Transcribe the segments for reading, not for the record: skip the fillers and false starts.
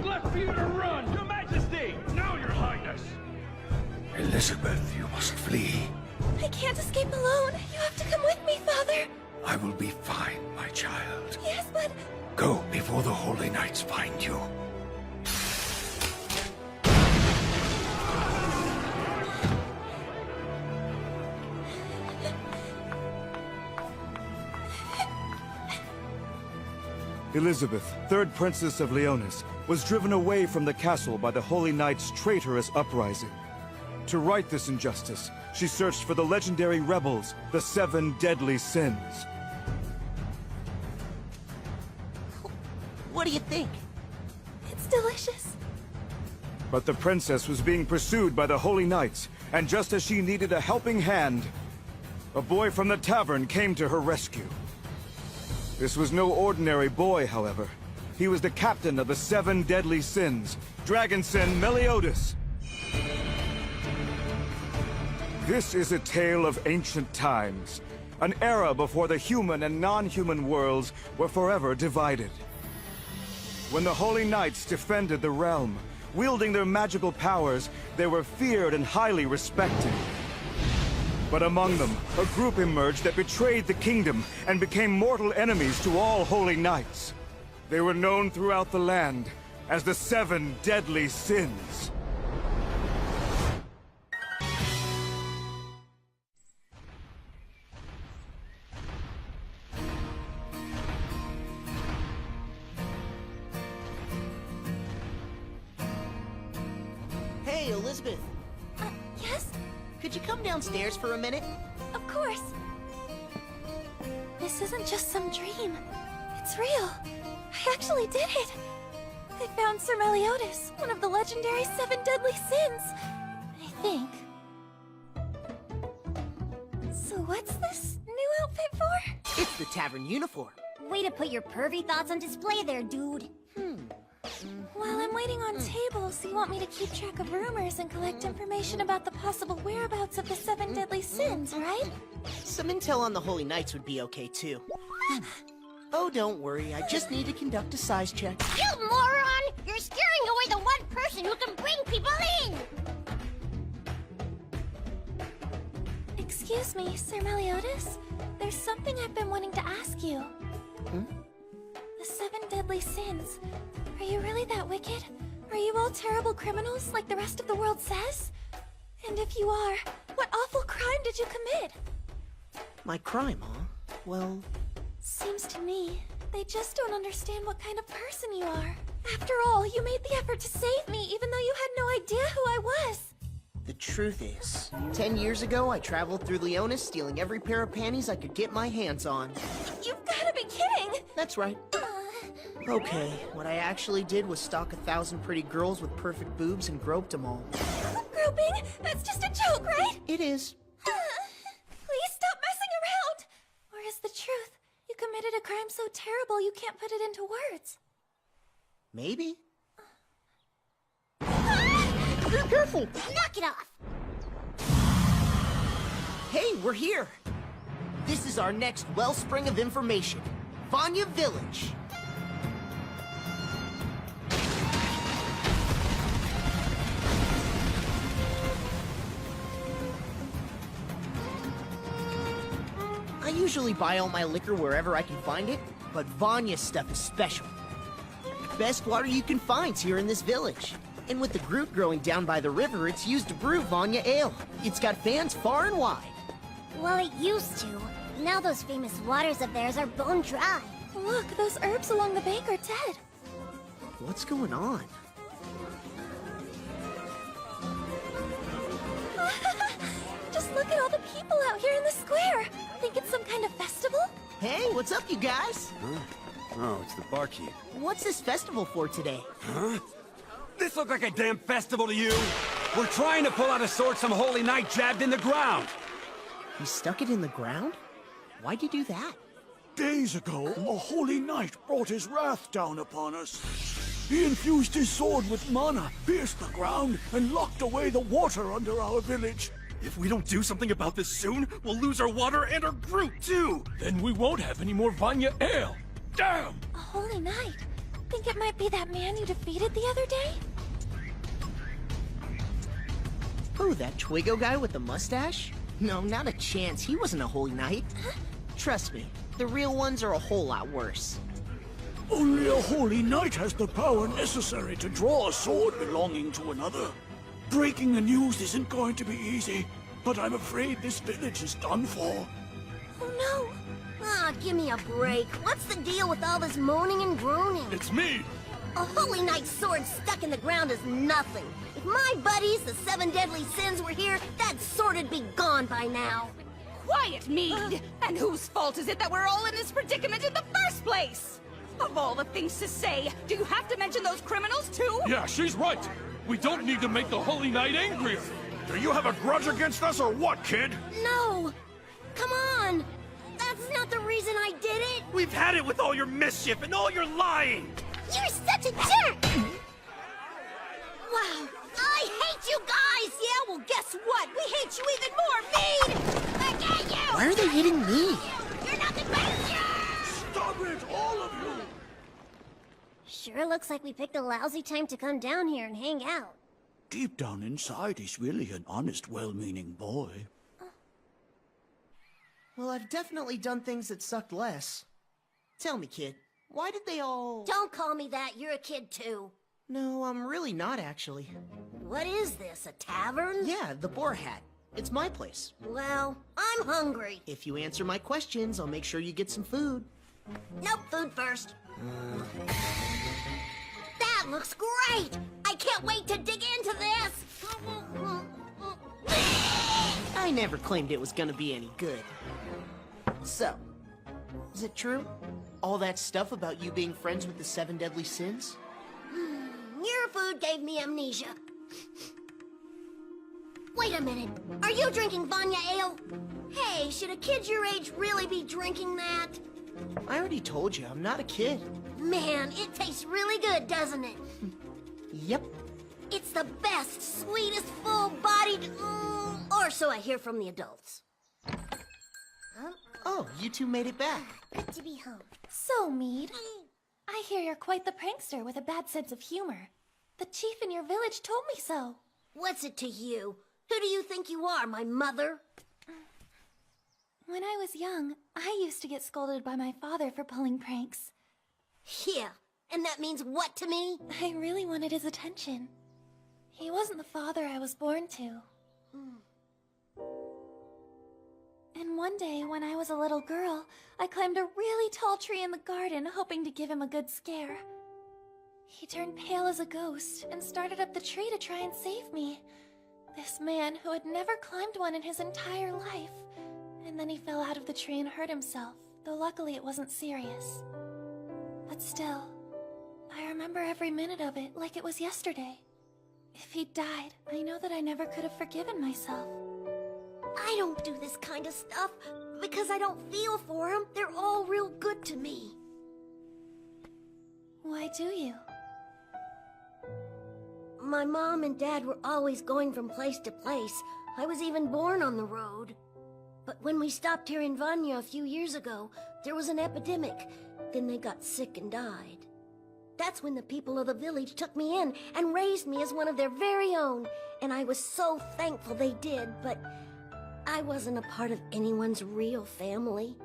left for you to run! Your Majesty! No, Your Highness! Elizabeth, you must flee. I can't escape alone. You have to come with me, Father. I will be fine, my child. Yes, but... Go before the Holy Knights find you. Elizabeth, third Princess of Leonis, was driven away from the castle by the Holy Knight's traitorous uprising. To right this injustice, she searched for the legendary rebels, the 7 deadly sins. What do you think? It's delicious. But the princess was being pursued by the Holy Knights, and just as she needed a helping hand, a boy from the tavern came to her rescue. This was no ordinary boy, however. He was the captain of the 7 deadly sins, Dragon Sin Meliodas. This is a tale of ancient times, an era before the human and non-human worlds were forever divided. When the Holy Knights defended the realm, wielding their magical powers, they were feared and highly respected. But among them, a group emerged that betrayed the kingdom and became mortal enemies to all Holy Knights. They were known throughout the land as the 7 deadly sins. Hey, Elizabeth. Yes? Could you come downstairs for a minute? Of course. This isn't just some dream. It's real. I actually did it. I found Sir Meliodas, one of the legendary 7 deadly sins. I think. So what's this new outfit for? It's the tavern uniform. Way to put your pervy thoughts on display there, dude. While I'm waiting on tables, you want me to keep track of rumors and collect information about the possible whereabouts of the 7 deadly sins, right? Some intel on the Holy Knights would be okay, too. Oh, don't worry. I just need to conduct a size check. You moron! You're scaring away the one person who can bring people in! Excuse me, Sir Meliodas. There's something I've been wanting to ask you. The 7 deadly sins. Are you really that wicked? Are you all terrible criminals like the rest of the world says? And if you are, what awful crime did you commit? My crime, huh? Well... Seems to me, they just don't understand what kind of person you are. After all, you made the effort to save me even though you had no idea who I was. The truth is, 10 years ago I traveled through Leonis stealing every pair of panties I could get my hands on. You've gotta be kidding! That's right. Okay, what I actually did was stalk 1,000 pretty girls with perfect boobs and groped them all. Groping? That's just a joke, right? It is. Please stop messing around! Or is the truth, you committed a crime so terrible you can't put it into words? Maybe. Be careful! Knock it off! Hey, we're here! This is our next wellspring of information. Vanya Village. I usually buy all my liquor wherever I can find it, but Vanya's stuff is special. Best water you can find's here in this village. And with the Groot growing down by the river, it's used to brew Vanya ale. It's got fans far and wide. Well, it used to. Now those famous waters of theirs are bone dry. Look, those herbs along the bank are dead. What's going on? Just look at all the people out here in the square. Think it's some kind of festival? Hey, what's up, you guys? Huh? Oh, it's the barkeep. What's this festival for today? Huh? This look like a damn festival to you? We're trying to pull out a sword some holy knight jabbed in the ground. He stuck it in the ground? Why'd you do that? Days ago, a holy knight brought his wrath down upon us. He infused his sword with mana, pierced the ground, and locked away the water under our village. If we don't do something about this soon, we'll lose our water and our Groot, too! Then we won't have any more Vanya ale! Damn! A holy knight? Think it might be that man you defeated the other day? Who, that Twigo guy with the mustache? No, not a chance. He wasn't a Holy Knight. Trust me, the real ones are a whole lot worse. Only a Holy Knight has the power necessary to draw a sword belonging to another. Breaking the news isn't going to be easy, but I'm afraid this village is done for. Oh no! Ah, give me a break. What's the deal with all this moaning and groaning? It's me! A Holy Knight's sword stuck in the ground is nothing. If my buddies, the 7 deadly sins, were here, that sword'd be gone by now. Quiet, Mead! And whose fault is it that we're all in this predicament in the first place? Of all the things to say, do you have to mention those criminals too? Yeah, she's right! We don't need to make the Holy Knight angrier! Do you have a grudge against us or what, kid? No! Come on! That's not the reason I did it! We've had it with all your mischief and all your lying! You're such a jerk! Wow! I hate you guys! Yeah, well guess what? We hate you even more, Mead! I get you! Why are they hitting me? You're nothing but Stop it, all of you! Sure looks like we picked a lousy time to come down here and hang out. Deep down inside, he's really an honest, well-meaning boy. Well, I've definitely done things that sucked less. Tell me, kid, why did they all... Don't call me that, you're a kid too. No, I'm really not, actually. What is this, a tavern? Yeah, the Boar Hat. It's my place. Well, I'm hungry. If you answer my questions, I'll make sure you get some food. Nope, food first. That looks great! I can't wait to dig into this! I never claimed it was gonna be any good. So, is it true? All that stuff about you being friends with the 7 deadly sins? Your food gave me amnesia. Wait a minute. Are you drinking Vanya ale? Hey, should a kid your age really be drinking that? I already told you, I'm not a kid. Man, it tastes really good, doesn't it? Yep. It's the best, sweetest, full-bodied... or so I hear from the adults. Oh, you two made it back. Good to be home. So, Mead, I hear you're quite the prankster with a bad sense of humor. The chief in your village told me so. What's it to you? Who do you think you are, my mother? When I was young, I used to get scolded by my father for pulling pranks. Yeah, and that means what to me? I really wanted his attention. He wasn't the father I was born to. And one day, when I was a little girl, I climbed a really tall tree in the garden, hoping to give him a good scare. He turned pale as a ghost and started up the tree to try and save me. This man who had never climbed one in his entire life. And then he fell out of the tree and hurt himself, though luckily it wasn't serious. But still, I remember every minute of it like it was yesterday. If he'd died, I know that I never could have forgiven myself. I don't do this kind of stuff because I don't feel for them. They're all real good to me. Why do you? My mom and dad were always going from place to place. I was even born on the road. But when we stopped here in Vanya a few years ago, there was an epidemic. Then they got sick and died. That's when the people of the village took me in and raised me as one of their very own. And I was so thankful they did, but I wasn't a part of anyone's real family.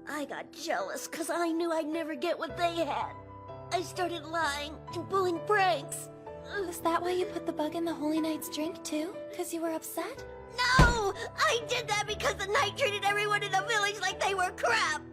I got jealous because I knew I'd never get what they had. I started lying and pulling pranks. Was that why you put the bug in the Holy Knight's drink too? Because you were upset? No! I did that because the knight treated everyone in the village like they were crap!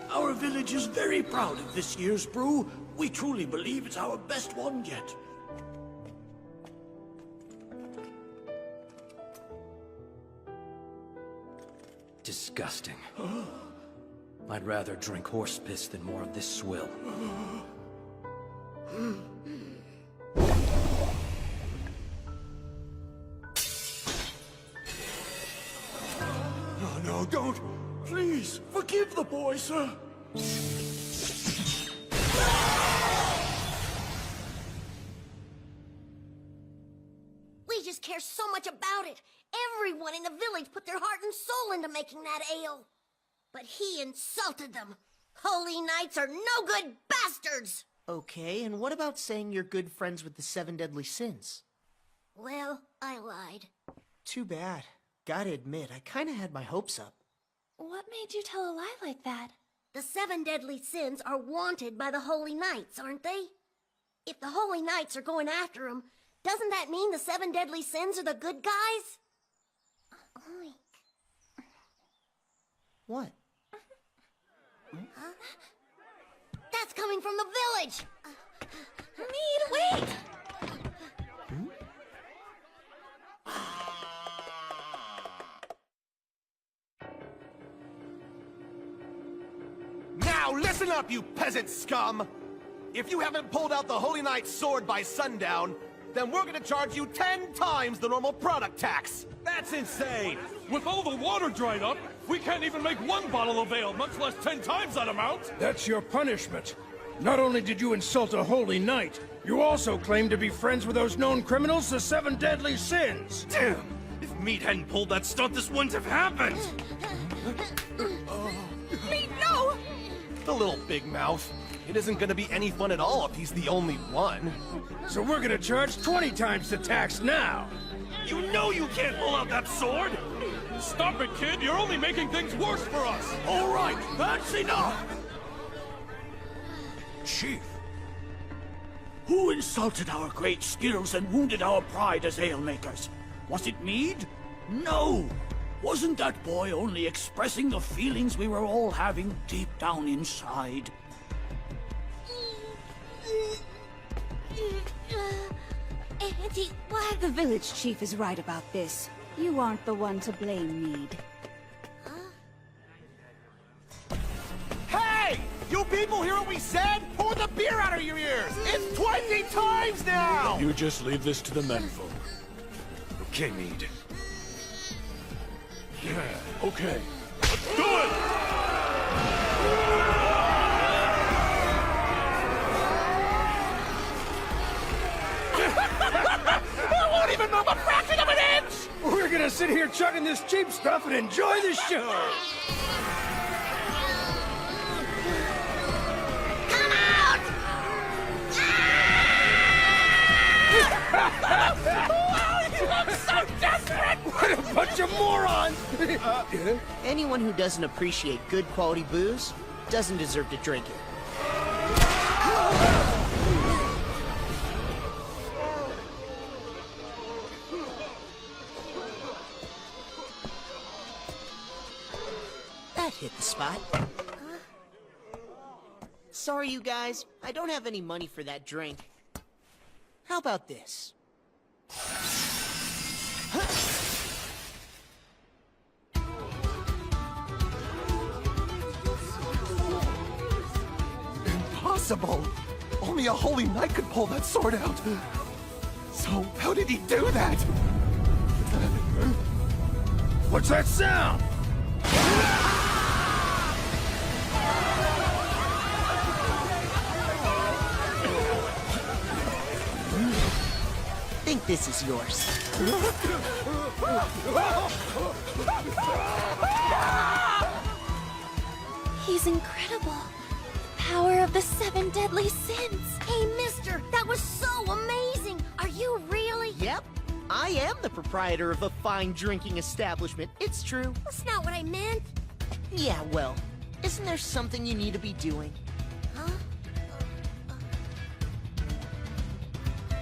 Our village is very proud of this year's brew. We truly believe it's our best one yet. Disgusting. I'd rather drink horse piss than more of this swill. Oh, no, don't! Please, forgive the boy, sir! We just care so much about it. Everyone in the village put their heart and soul into making that ale. But he insulted them. Holy Knights are no good bastards! Okay, and what about saying you're good friends with the 7 deadly sins? Well, I lied. Too bad. Gotta admit, I kinda had my hopes up. What made you tell a lie like that? The 7 deadly sins are wanted by the Holy Knights, aren't they? If the Holy Knights are going after them, doesn't that mean the 7 deadly sins are the good guys? Oink. What? Huh? That's coming from the village! Mead, wait! Now listen up, you peasant scum! If you haven't pulled out the Holy Knight's sword by sundown, then we're gonna charge you 10 times the normal product tax! That's insane! With all the water dried up, we can't even make 1 bottle of ale, much less 10 times that amount! That's your punishment. Not only did you insult a holy knight, you also claimed to be friends with those known criminals, the 7 deadly sins. Damn! If Mead hadn't pulled that stunt, this wouldn't have happened! Mead, no! The little big mouth. It isn't gonna be any fun at all if he's the only one. So we're gonna charge 20 times the tax now. You know you can't pull out that sword! Stop it, kid! You're only making things worse for us! All right, that's enough. Chief, who insulted our great skills and wounded our pride as ale-makers? Was it Mead? No! Wasn't that boy only expressing the feelings we were all having deep down inside? Auntie, what? The village chief is right about this. You aren't the one to blame, Mead. Hey! You people hear what we said? Pour the beer out of your ears! It's 20 times now! You just leave this to the menfolk. Okay, Mead. Yeah, okay. Let's do it! I won't even move a fraction of an inch! We're gonna sit here chugging this cheap stuff and enjoy the show. Come out! You look so desperate! What a bunch of morons! Anyone who doesn't appreciate good quality booze doesn't deserve to drink it. That hit the spot. Sorry, you guys. I don't have any money for that drink. How about this? Impossible! Only a holy knight could pull that sword out. So, how did he do that? What's that sound? Think this is yours. He's incredible. Power of the 7 deadly sins. Hey, mister, that was so amazing! Are you really? Yep. I am the proprietor of a fine drinking establishment. It's true. That's not what I meant. Yeah, well, isn't there something you need to be doing? Huh?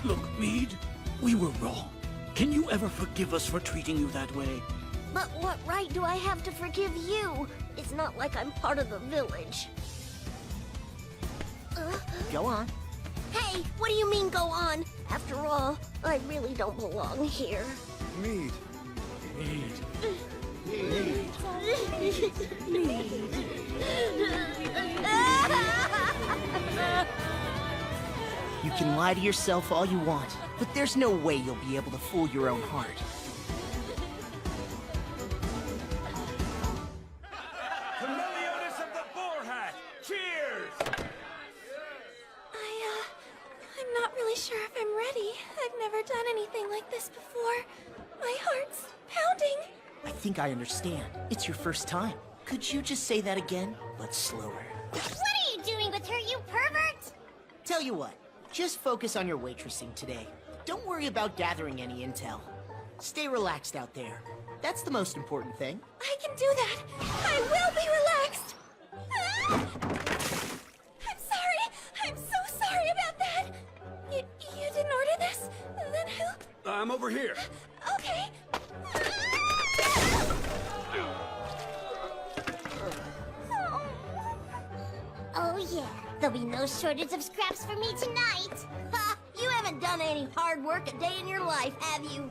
Look, Mead, we were wrong. Can you ever forgive us for treating you that way? But what right do I have to forgive you? It's not like I'm part of the village. Go on. Hey, what do you mean go on? After all, I really don't belong here. Mead. You can lie to yourself all you want, but there's no way you'll be able to fool your own heart. To Meliodas of the Boar Hat! Cheers! I'm not really sure if I'm ready. I've never done anything like this before. My heart's pounding. I think I understand. It's your first time. Could you just say that again, but slower? Tell you what, just focus on your waitressing today. Don't worry about gathering any intel. Stay relaxed out there. That's the most important thing. I can do that. I will be relaxed. Ah! I'm sorry. I'm so sorry about that. You didn't order this? Then who? I'm over here. Okay. Oh yeah, there'll be no shortage of scraps for me tonight. Ha! You haven't done any hard work a day in your life, have you?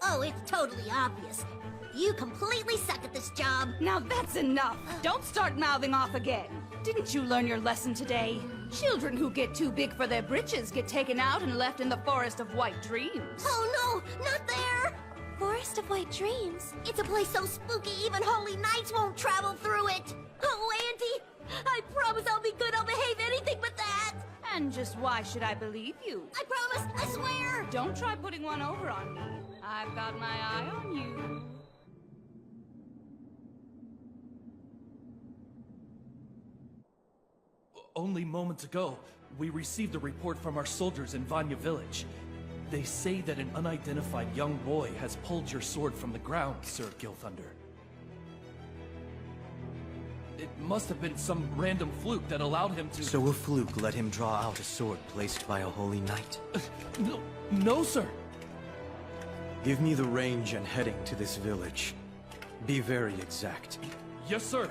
Oh, it's totally obvious. You completely suck at this job. Now that's enough. Don't start mouthing off again. Didn't you learn your lesson today? Children who get too big for their britches get taken out and left in the Forest of White Dreams. Oh no, not there! Forest of White Dreams. It's a place so spooky even holy knights won't travel through it. Oh, Auntie, I promise I'll be good. I'll behave anything but that. And just why should I believe you? I promise, I swear. Don't try putting one over on me. I've got my eye on you. Only moments ago, we received a report from our soldiers in Vanya village. They say that an unidentified young boy has pulled your sword from the ground, Sir Gilthunder. It must have been some random fluke that allowed him to... So a fluke let him draw out a sword placed by a holy knight? No, sir. Give me the range and heading to this village. Be very exact. Yes, sir.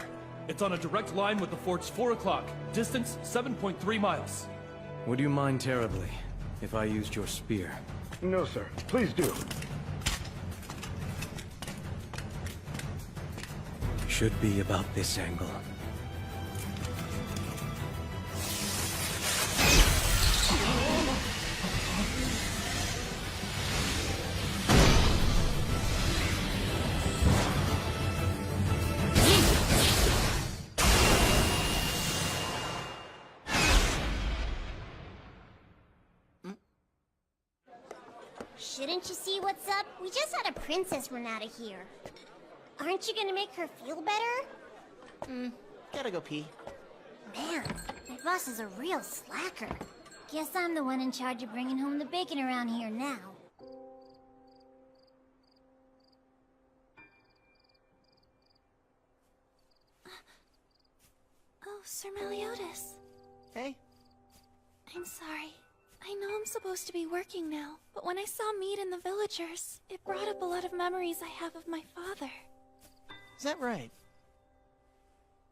It's on a direct line with the fort's 4 o'clock. Distance 7.3 miles. Would you mind terribly if I used your spear? No, sir. Please do. Should be about this angle. Shouldn't you see what's up? We just had a princess run out of here. Aren't you gonna make her feel better? Gotta go pee. Man, my boss is a real slacker. Guess I'm the one in charge of bringing home the bacon around here now. Oh, Sir Meliodas. Hey. I'm sorry. I know I'm supposed to be working now, but when I saw meat in the villagers, it brought up a lot of memories I have of my father. Is that right?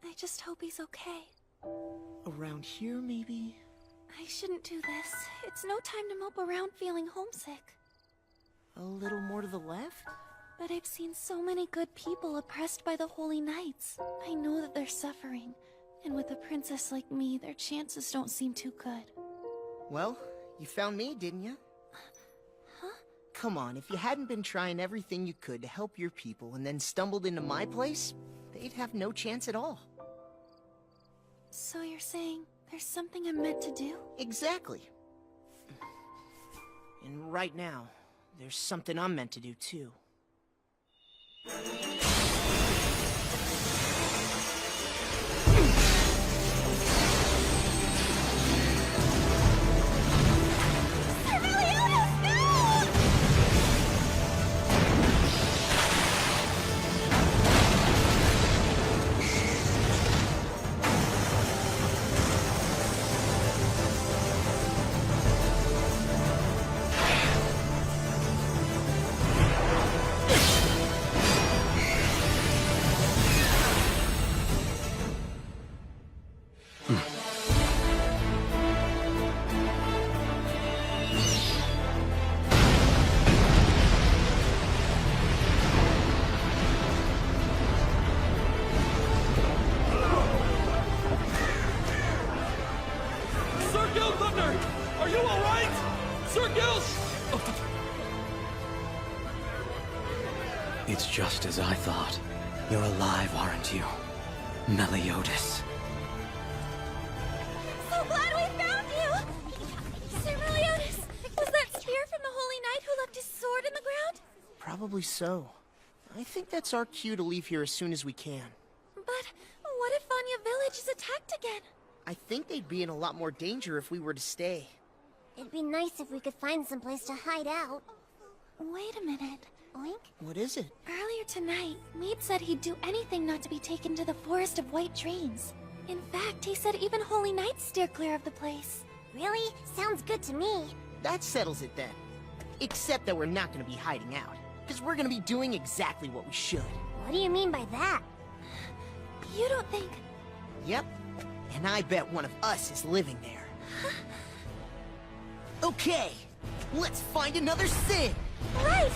I just hope he's okay. Around here, maybe? I shouldn't do this. It's no time to mope around feeling homesick. A little more to the left? But I've seen so many good people oppressed by the Holy Knights. I know that they're suffering. And with a princess like me, their chances don't seem too good. Well, you found me, didn't you? Huh? Come on, if you hadn't been trying everything you could to help your people and then stumbled into my place, they'd have no chance at all. So you're saying there's something I'm meant to do? Exactly. And right now, there's something I'm meant to do too. It's just as I thought. You're alive, aren't you? Meliodas. So glad we found you! Sir Meliodas, was that spear from the Holy Knight who left his sword in the ground? Probably so. I think that's our cue to leave here as soon as we can. But what if Vanya village is attacked again? I think they'd be in a lot more danger if we were to stay. It'd be nice if we could find some place to hide out. Wait a minute. Oink? What is it? Earlier tonight, Mead said he'd do anything not to be taken to the Forest of White Dreams. In fact, he said even Holy Knights steer clear of the place. Really? Sounds good to me. That settles it then. Except that we're not gonna be hiding out. Because we're gonna be doing exactly what we should. What do you mean by that? You don't think... Yep. And I bet one of us is living there. Okay, let's find another sin! Right!